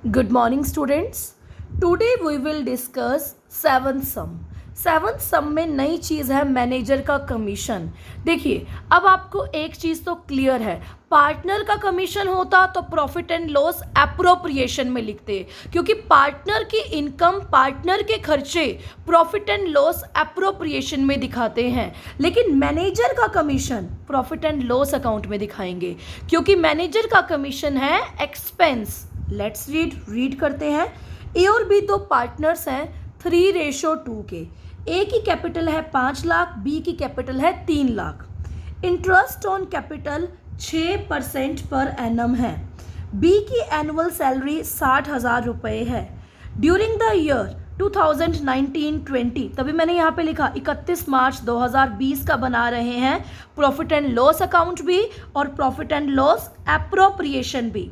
Good morning students. Today we will discuss seventh sum. Seventh sum में नई चीज़ है manager का कमीशन। देखिए अब आपको एक चीज़ तो क्लियर है, पार्टनर का कमीशन होता तो प्रॉफिट एंड लॉस एप्रोप्रिएशन में लिखते, क्योंकि पार्टनर की इनकम पार्टनर के खर्चे प्रॉफिट एंड लॉस एप्रोप्रिएशन में दिखाते हैं, लेकिन मैनेजर का commission profit and loss account में दिखाएंगे, क्योंकि मैनेजर का कमीशन है एक्सपेंस। लेट्स रीड करते हैं। ए और बी दो पार्टनर्स हैं 3:2 के। ए की कैपिटल है 5 लाख, बी की कैपिटल है 3 lakh. Interest on capital 6% per annum है। बी की एनुअल सैलरी 60,000 रुपये है। ड्यूरिंग द ईयर 2019-20, तभी मैंने यहाँ पे लिखा 31 मार्च 2020 का बना रहे हैं प्रॉफिट एंड लॉस अकाउंट भी और प्रॉफिट एंड लॉस एप्रोप्रिएशन भी।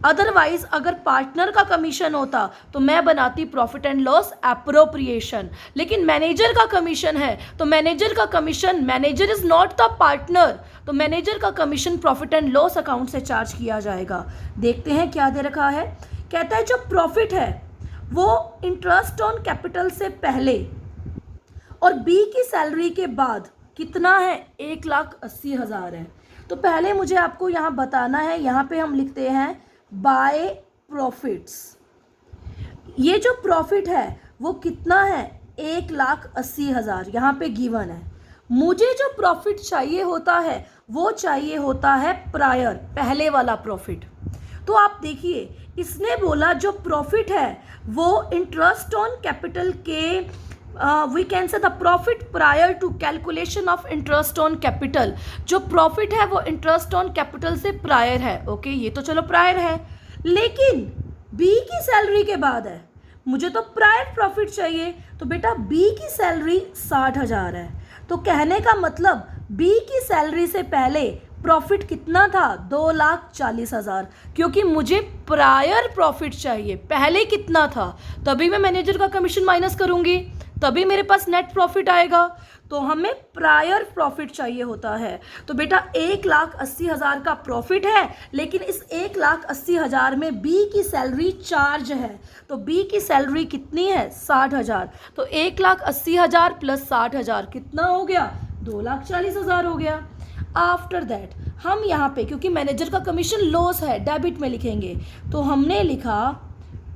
अदरवाइज अगर पार्टनर का कमीशन होता तो मैं बनाती प्रॉफिट एंड लॉस एप्रोप्रिएशन, लेकिन मैनेजर का कमीशन है तो मैनेजर का commission, manager is not the partner, तो मैनेजर का commission profit and loss account से चार्ज किया जाएगा। देखते हैं क्या दे रखा है। कहता है जो प्रॉफिट है वो इंटरेस्ट ऑन कैपिटल से पहले और बी की सैलरी के बाद कितना है, 1,80,000 है। तो पहले मुझे आपको यहाँ बताना है, यहाँ पे हम लिखते हैं बाय प्रॉफिट्स। ये जो प्रॉफिट है वो कितना है, 1,80,000 यहाँ पे गिवन है। मुझे जो प्रॉफिट चाहिए होता है वो चाहिए होता है प्रायर, पहले वाला प्रॉफिट। तो आप देखिए इसने बोला जो प्रॉफिट है वो इंटरेस्ट ऑन कैपिटल के we can say the profit prior to calculation of interest on capital. जो प्रॉफिट है वो इंटरेस्ट ऑन कैपिटल से प्रायर है। ओके, ये तो चलो प्रायर है, लेकिन बी की सैलरी के बाद है। मुझे तो प्रायर प्रॉफिट चाहिए, तो बेटा बी की सैलरी 60,000 है। तो कहने का मतलब बी की सैलरी से पहले प्रॉफिट कितना था, 2,40,000, क्योंकि मुझे प्रायर प्रॉफिट चाहिए। पहले कितना था, तभी मैं मैनेजर का कमीशन माइनस करूंगी, तभी मेरे पास नेट प्रॉफिट आएगा। तो हमें प्रायर प्रॉफिट चाहिए होता है। तो बेटा 1,80,000 का प्रॉफिट है, लेकिन इस 1,80,000 में बी की सैलरी चार्ज है। तो बी की सैलरी कितनी है, 60,000। तो 1,80,000 प्लस 60,000 कितना हो गया, 2,40,000 हो गया। आफ्टर दैट हम यहाँ पे, क्योंकि मैनेजर का कमीशन लॉस है, डेबिट में लिखेंगे, तो हमने लिखा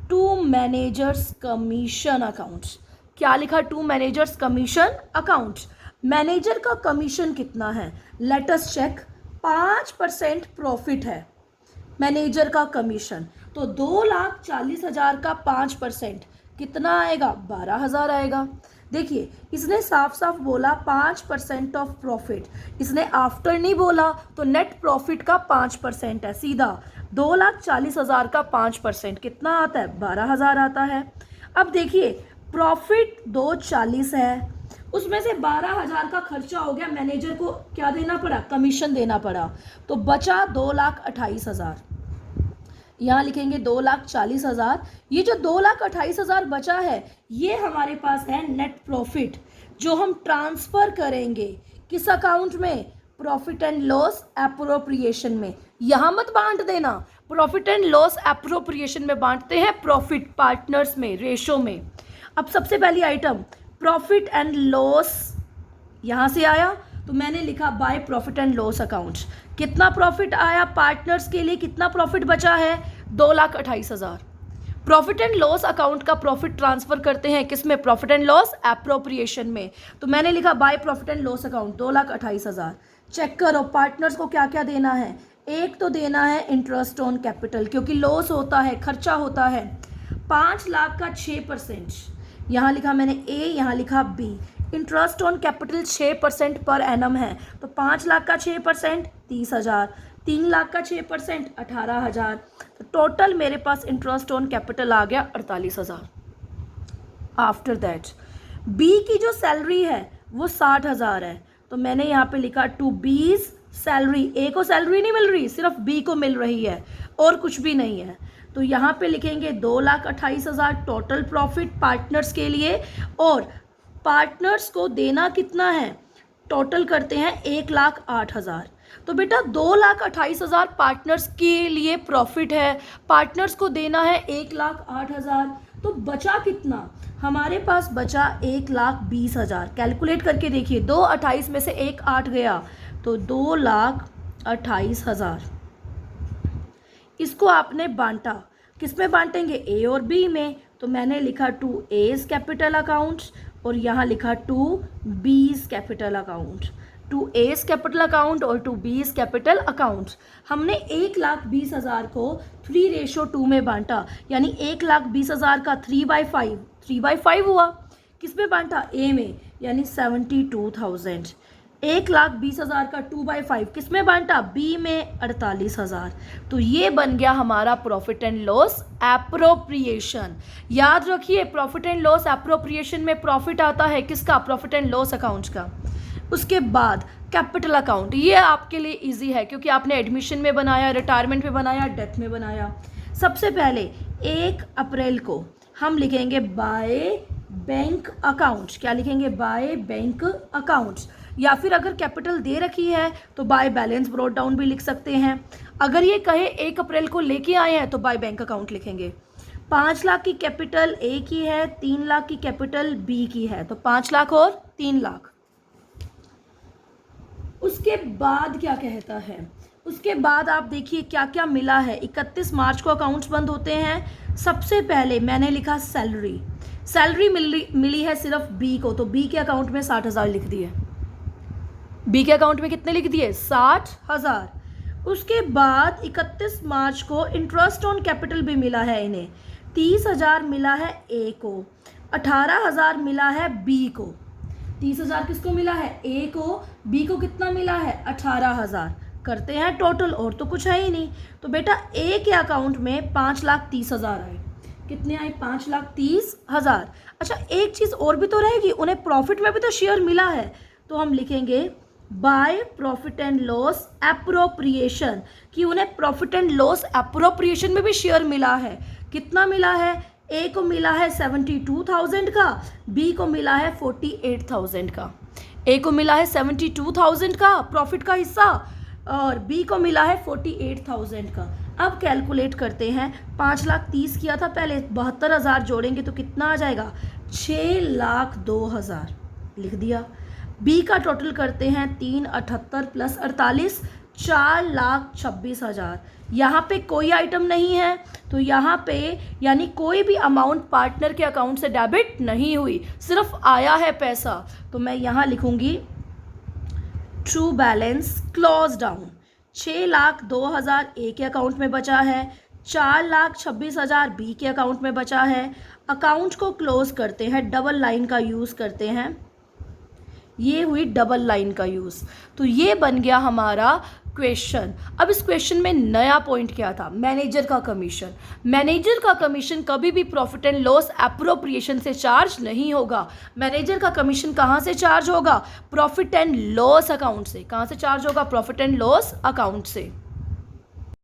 टू मैनेजर्स कमीशन अकाउंट्स। क्या लिखा, to managers commission account. Manager का कमीशन कितना है, लेट अस चेक। 5% प्रॉफिट है मैनेजर का कमीशन, तो 2,40,000 का 5% कितना आएगा, 12,000 आएगा। देखिए इसने साफ साफ बोला 5% ऑफ प्रॉफिट, इसने आफ्टर नहीं बोला, तो नेट प्रॉफिट का 5% है। सीधा 2,40,000 का 5% कितना आता है, 12,000 आता है। अब देखिए प्रॉफिट 2,40 है, उसमें से 12,000 का खर्चा हो गया, मैनेजर को क्या देना पड़ा, कमीशन देना पड़ा, तो बचा 2,28,000। यहाँ लिखेंगे 2,40,000। ये जो 2,28,000 बचा है ये हमारे पास है नेट प्रॉफिट, जो हम ट्रांसफ़र करेंगे किस अकाउंट में, प्रॉफिट एंड लॉस एप्रोप्रिएशन में। यहाँ मत बांट देना, प्रॉफिट एंड लॉस एप्रोप्रिएशन में बांटते हैं प्रॉफिट पार्टनर्स में, रेशो में। अब सबसे पहली आइटम प्रॉफिट एंड लॉस यहाँ से आया, तो मैंने लिखा by profit and loss account. कितना प्रॉफिट आया पार्टनर्स के लिए, कितना प्रॉफिट बचा है, 2,28,000। प्रॉफिट एंड लॉस अकाउंट का प्रॉफिट ट्रांसफर करते हैं किसमें, प्रॉफिट एंड लॉस एप्रोप्रिएशन में, तो मैंने लिखा by profit and loss account 2,28,000। Check करो पार्टनर्स को क्या क्या देना है। एक तो देना है इंटरेस्ट ऑन कैपिटल, क्योंकि लॉस होता है, खर्चा होता है। 5 लाख का 6%, यहाँ लिखा मैंने ए, यहाँ लिखा B. Interest on capital 6% per annum है, तो 5 लाख का 6% 30,000, 3 लाख का 6% 18,000, तो टोटल मेरे पास इंटरेस्ट ऑन कैपिटल आ गया 48,000। आफ्टर दैट बी की जो सैलरी है वो 60,000 है, तो मैंने यहाँ पे लिखा टू बीज सैलरी। ए को सैलरी नहीं मिल रही, सिर्फ बी को मिल रही है और कुछ भी नहीं है, तो यहाँ पे लिखेंगे 2,28,000 टोटल प्रॉफिट पार्टनर्स के लिए, और पार्टनर्स को देना कितना है, टोटल करते हैं 1,08,000। तो बेटा 2,28,000 पार्टनर्स के लिए प्रॉफिट है, पार्टनर्स को देना है 1,08,000। तो बचा कितना हमारे पास? बचा 1,20,000। कैलकुलेट करके देखिए, 2,28 में से 1,8 गया तो 2,28,000। इसको आपने बांटा, किस में बांटेंगे? ए और बी में। तो मैंने लिखा टू एज कैपिटल अकाउंट और यहाँ लिखा to B's capital account. To A's capital account और टू बीज कैपिटल अकाउंट। हमने 1,20,000 को 3:2 में बांटा, यानी 1,20,000 का 3/5 3/5 हुआ। किस में बांटा? ए में, यानी 72,000। 1,20,000 का 2/5 किस में बांटा? बी में, 48,000। तो ये बन गया हमारा प्रॉफिट एंड लॉस एप्रोप्रिएशन। याद रखिए, प्रॉफिट एंड लॉस एप्रोप्रिएशन में प्रॉफिट आता है किसका? प्रॉफिट एंड लॉस अकाउंट का। उसके बाद कैपिटल अकाउंट, ये आपके लिए इजी है क्योंकि आपने एडमिशन में बनाया, रिटायरमेंट में बनाया, डेथ में बनाया। सबसे पहले 1 अप्रैल को हम लिखेंगे बाय बैंक अकाउंट। क्या लिखेंगे? By bank account. या फिर अगर कैपिटल दे रखी है तो बाय बैलेंस ब्रॉट डाउन भी लिख सकते हैं। अगर ये कहे 1 अप्रैल को लेके आए हैं तो बाय बैंक अकाउंट लिखेंगे। 5 लाख की कैपिटल ए की है, 3 लाख की कैपिटल बी की है, तो 5 लाख और 3 लाख। उसके बाद क्या कहता है? उसके बाद आप देखिए क्या क्या मिला है। 31 मार्च को अकाउंट्स बंद होते हैं। सबसे पहले मैंने लिखा सैलरी। सैलरी मिली है सिर्फ बी को, तो बी के अकाउंट में 60,000 लिख दिए। बी के अकाउंट में कितने लिख दिए? 60,000। उसके बाद 31 मार्च को इंटरेस्ट ऑन कैपिटल भी मिला है इन्हें। 30,000 मिला है ए को, 18,000 मिला है बी को। 30,000 किसको मिला है? ए को। बी को कितना मिला है? 18,000। करते हैं टोटल, और तो कुछ है ही नहीं। तो बेटा ए के अकाउंट में 5,30,000 आए। कितने आए? 5,30,000। अच्छा, एक चीज़ और भी तो रहेगी, उन्हें प्रॉफिट में भी तो शेयर मिला है, तो हम लिखेंगे bye profit and loss appropriation, कि उन्हें प्रॉफिट एंड लॉस एप्रोप्रिएशन में भी शेयर मिला है। कितना मिला है? ए को मिला है 72,000 का, बी को मिला है 48,000 का। ए को मिला है 72,000 का प्रॉफिट का हिस्सा और बी को मिला है 48,000 का। अब कैलकुलेट करते हैं। 5,30,000 किया था पहले, 72,000 जोड़ेंगे तो कितना आ जाएगा? 6,02,000 लिख दिया। बी का टोटल करते हैं 3,78 प्लस 48, 4,26,000। यहाँ पे कोई आइटम नहीं है, तो यहाँ पे यानी कोई भी अमाउंट पार्टनर के अकाउंट से डेबिट नहीं हुई, सिर्फ आया है पैसा। तो मैं यहाँ लिखूँगी ट्रू बैलेंस क्लोज डाउन। 6,02,000 ए के अकाउंट में बचा है, 4,26,000 बी के अकाउंट में बचा है। अकाउंट को क्लोज करते हैं, डबल लाइन का यूज़ करते हैं। ये हुई डबल लाइन का यूज़। तो ये बन गया हमारा क्वेश्चन। अब इस क्वेश्चन में नया पॉइंट क्या था? मैनेजर का कमीशन। मैनेजर का कमीशन कभी भी प्रॉफिट एंड लॉस एप्रोप्रिएशन से चार्ज नहीं होगा। मैनेजर का कमीशन कहाँ से चार्ज होगा? प्रॉफिट एंड लॉस अकाउंट से। कहाँ से चार्ज होगा? प्रॉफिट एंड लॉस अकाउंट से।